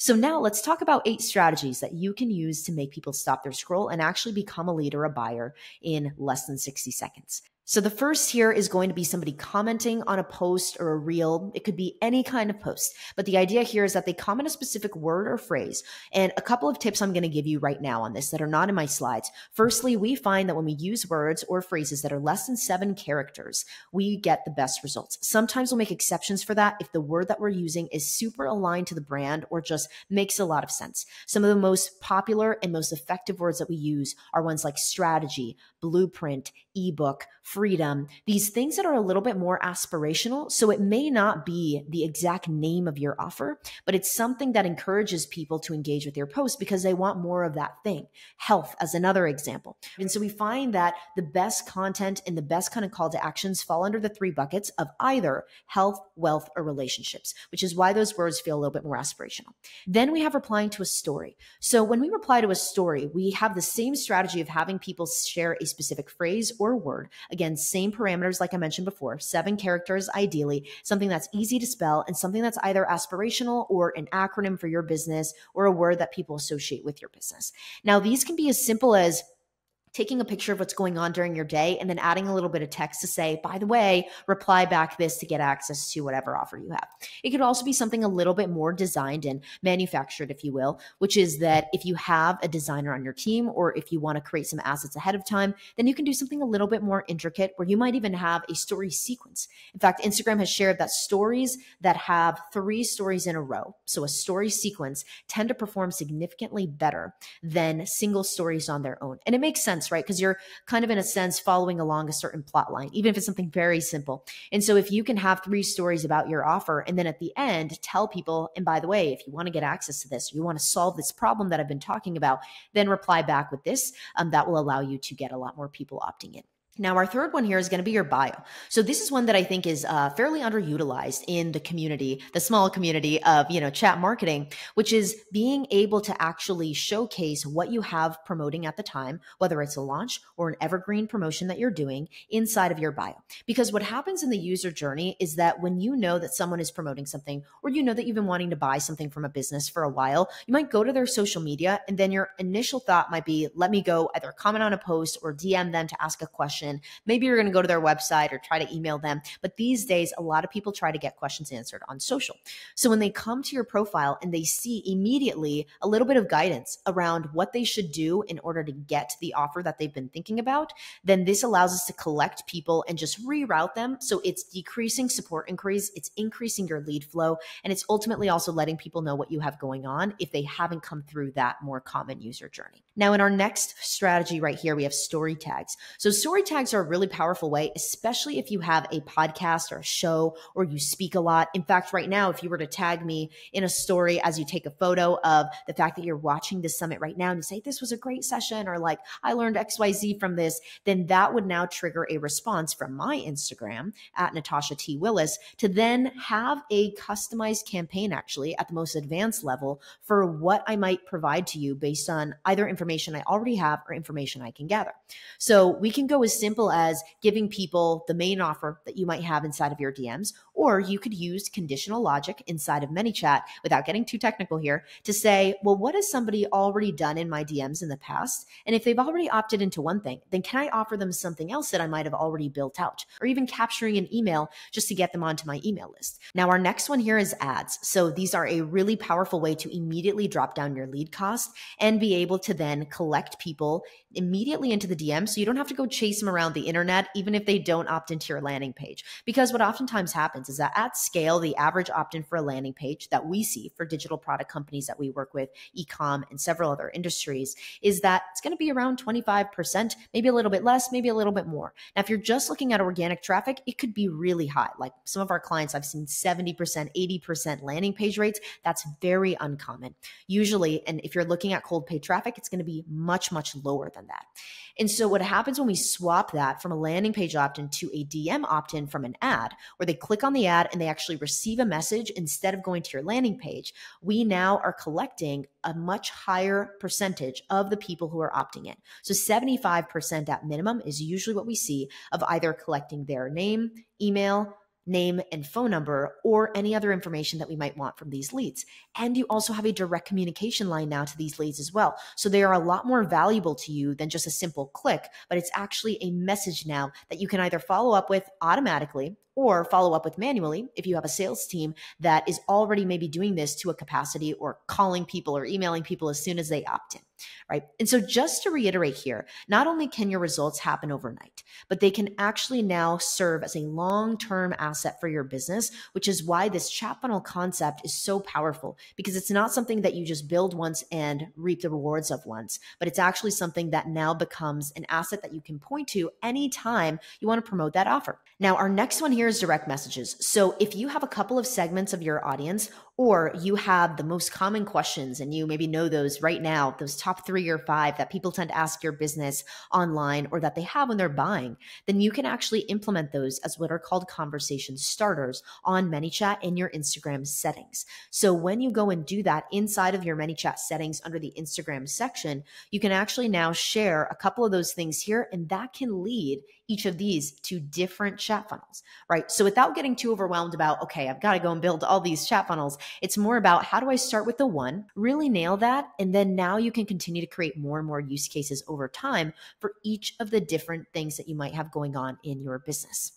So now let's talk about 8 strategies that you can use to make people stop their scroll and actually become a lead or a buyer in less than 60 seconds. So the first here is going to be somebody commenting on a post or a reel. It could be any kind of post, but the idea here is that they comment a specific word or phrase. And a couple of tips I'm going to give you right now on this that are not in my slides. Firstly, we find that when we use words or phrases that are less than 7 characters, we get the best results. Sometimes we'll make exceptions for that if the word that we're using is super aligned to the brand or just makes a lot of sense. Some of the most popular and most effective words that we use are ones like strategy, blueprint, ebook, freedom, these things that are a little bit more aspirational. So it may not be the exact name of your offer, but it's something that encourages people to engage with your post because they want more of that thing. Health as another example. And so we find that the best content and the best kind of call to actions fall under the 3 buckets of either health, wealth, or relationships, which is why those words feel a little bit more aspirational. Then we have replying to a story. So when we reply to a story, we have the same strategy of having people share a specific phrase or word. Again, same parameters like I mentioned before, 7 characters ideally, something that's easy to spell and something that's either aspirational or an acronym for your business or a word that people associate with your business. Now, these can be as simple as taking a picture of what's going on during your day and then adding a little bit of text to say, by the way, reply back this to get access to whatever offer you have. It could also be something a little bit more designed and manufactured, if you will, which is that if you have a designer on your team or if you want to create some assets ahead of time, then you can do something a little bit more intricate where you might even have a story sequence. In fact, Instagram has shared that stories that have 3 stories in a row, so a story sequence, tend to perform significantly better than single stories on their own. And it makes sense, right? Because you're kind of in a sense following along a certain plot line, even if it's something very simple. And so if you can have 3 stories about your offer and then at the end tell people, and by the way, if you want to get access to this, you want to solve this problem that I've been talking about, then reply back with this. That will allow you to get a lot more people opting in. Now, our third one here is going to be your bio. So this is one that I think is fairly underutilized in the community, the small community of, chat marketing, which is being able to actually showcase what you have promoting at the time, whether it's a launch or an evergreen promotion that you're doing inside of your bio. Because what happens in the user journey is that when you know that someone is promoting something, or you know that you've been wanting to buy something from a business for a while, you might go to their social media and then your initial thought might be, let me go either comment on a post or DM them to ask a question. Maybe you're going to go to their website or try to email them. But these days, a lot of people try to get questions answered on social. So when they come to your profile and they see immediately a little bit of guidance around what they should do in order to get the offer that they've been thinking about, then this allows us to collect people and just reroute them. So it's decreasing support inquiries, it's increasing your lead flow, and it's ultimately also letting people know what you have going on if they haven't come through that more common user journey. Now, in our next strategy right here, we have story tags. So story tags are a really powerful way, especially if you have a podcast or a show or you speak a lot. In fact, right now, if you were to tag me in a story as you take a photo of the fact that you're watching this summit right now and you say, this was a great session, or like, I learned XYZ from this, then that would now trigger a response from my Instagram at Natasha T. Willis to then have a customized campaign actually at the most advanced level for what I might provide to you based on either information I already have or information I can gather. So we can go as simple as giving people the main offer that you might have inside of your DMs, or you could use conditional logic inside of ManyChat without getting too technical here to say, well, what has somebody already done in my DMs in the past? And if they've already opted into one thing, then can I offer them something else that I might have already built out, or even capturing an email just to get them onto my email list? Now, our next one here is ads. So these are a really powerful way to immediately drop down your lead cost and be able to then collect people immediately into the DM. So you don't have to go chase them around the internet, even if they don't opt into your landing page. Because what oftentimes happens is that at scale, the average opt-in for a landing page that we see for digital product companies that we work with, e-com and several other industries, is that it's going to be around 25%, maybe a little bit less, maybe a little bit more. Now, if you're just looking at organic traffic, it could be really high. Like some of our clients, I've seen 70%, 80% landing page rates. That's very uncommon. Usually, and if you're looking at cold paid traffic, it's going to be much, much lower than that. And so what happens when we swap that from a landing page opt-in to a DM opt-in from an ad, where they click on the ad and they actually receive a message instead of going to your landing page, we now are collecting a much higher percentage of the people who are opting in. So 75% at minimum is usually what we see of either collecting their name, email, name and phone number, or any other information that we might want from these leads. And you also have a direct communication line now to these leads as well. So they are a lot more valuable to you than just a simple click, but it's actually a message now that you can either follow up with automatically or follow up with manually if you have a sales team that is already maybe doing this to a capacity, or calling people or emailing people as soon as they opt in, right? And so just to reiterate here, not only can your results happen overnight, but they can actually now serve as a long-term asset for your business, which is why this chat funnel concept is so powerful, because it's not something that you just build once and reap the rewards of once, but it's actually something that now becomes an asset that you can point to anytime you want to promote that offer. Now, our next one here is direct messages. So if you have a couple of segments of your audience, or you have the most common questions and you maybe know those right now, those top 3 or 5 that people tend to ask your business online or that they have when they're buying, then you can actually implement those as what are called conversation starters on ManyChat in your Instagram settings. So when you go and do that inside of your ManyChat settings under the Instagram section, you can actually now share a couple of those things here, and that can lead each of these to different chat funnels, right? So without getting too overwhelmed about, okay, I've got to go and build all these chat funnels, it's more about how do I start with the one, really nail that, and then now you can continue to create more and more use cases over time for each of the different things that you might have going on in your business.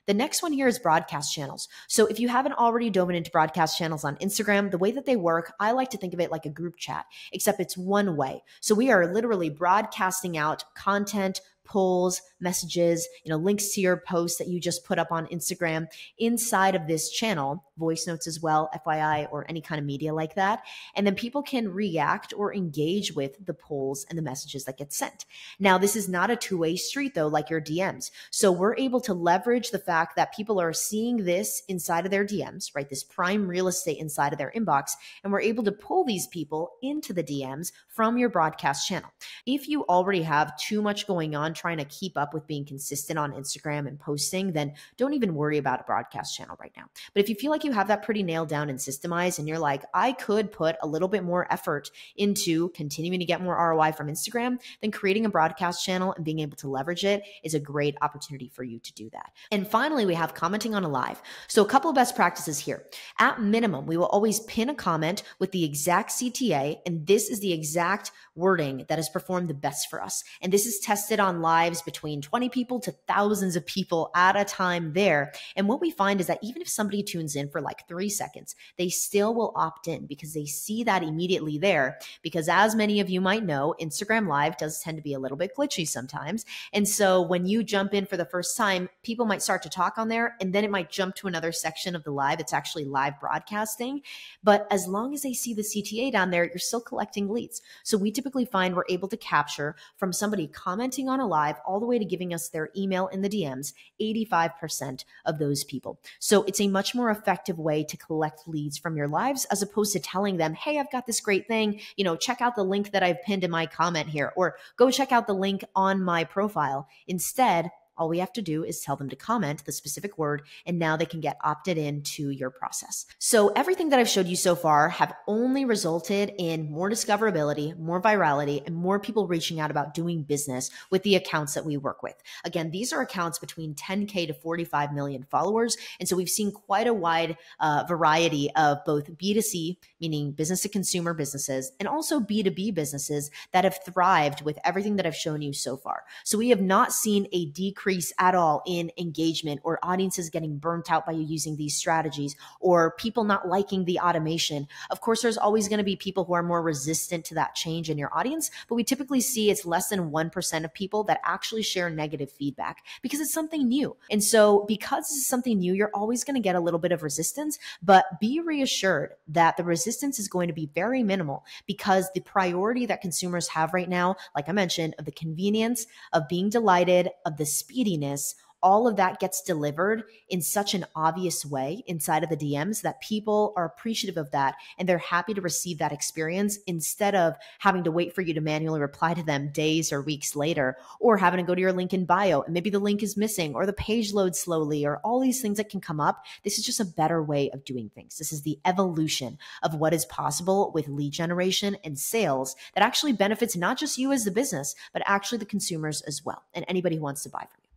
The next one here is broadcast channels. So if you haven't already dove into broadcast channels on Instagram, the way that they work, I like to think of it like a group chat, except it's one way. So we are literally broadcasting out content, polls, messages, links to your posts that you just put up on Instagram inside of this channel, voice notes as well, FYI, or any kind of media like that. And then people can react or engage with the polls and the messages that get sent. Now, this is not a two-way street though, like your DMs. So we're able to leverage the fact that people are seeing this inside of their DMs, right? This prime real estate inside of their inbox. And we're able to pull these people into the DMs from your broadcast channel. If you already have too much going on trying to keep up with being consistent on Instagram and posting, then don't even worry about a broadcast channel right now. But if you feel like you have that pretty nailed down and systemized, and you're like, I could put a little bit more effort into continuing to get more ROI from Instagram, then creating a broadcast channel and being able to leverage it is a great opportunity for you to do that. And finally, we have commenting on a live. So a couple of best practices here. At minimum, we will always pin a comment with the exact CTA, and this is the exact wording that has performed the best for us. And this is tested on lives between 20 people to thousands of people at a time there. And what we find is that even if somebody tunes in for like 3 seconds, they still will opt in because they see that immediately there. Because as many of you might know, Instagram Live does tend to be a little bit glitchy sometimes. And so when you jump in for the first time, people might start to talk on there, and then it might jump to another section of the live. It's actually live broadcasting. But as long as they see the CTA down there, you're still collecting leads. So we typically find we're able to capture from somebody commenting on a live all the way to giving us their email in the DMs, 85% of those people. So it's a much more effective way to collect leads from your lives, as opposed to telling them, hey, I've got this great thing, check out the link that I've pinned in my comment here, or go check out the link on my profile. Instead, all we have to do is tell them to comment the specific word, and now they can get opted into your process. So everything that I've showed you so far have only resulted in more discoverability, more virality, and more people reaching out about doing business with the accounts that we work with. Again, these are accounts between 10K to 45 million followers. And so we've seen quite a wide variety of both B2C, meaning business to consumer businesses, and also B2B businesses that have thrived with everything that I've shown you so far. So we have not seen a decrease at all in engagement or audiences getting burnt out by you using these strategies or people not liking the automation. Of course, there's always going to be people who are more resistant to that change in your audience, but we typically see it's less than 1% of people that actually share negative feedback because it's something new. And so because this is something new, you're always going to get a little bit of resistance, but be reassured that the resistance is going to be very minimal because the priority that consumers have right now, like I mentioned, of the convenience, of being delighted, of the speediness, all of that gets delivered in such an obvious way inside of the DMs that people are appreciative of that and they're happy to receive that experience instead of having to wait for you to manually reply to them days or weeks later, or having to go to your link in bio and maybe the link is missing or the page loads slowly or all these things that can come up. This is just a better way of doing things. This is the evolution of what is possible with lead generation and sales that actually benefits not just you as the business, but actually the consumers as well and anybody who wants to buy from you.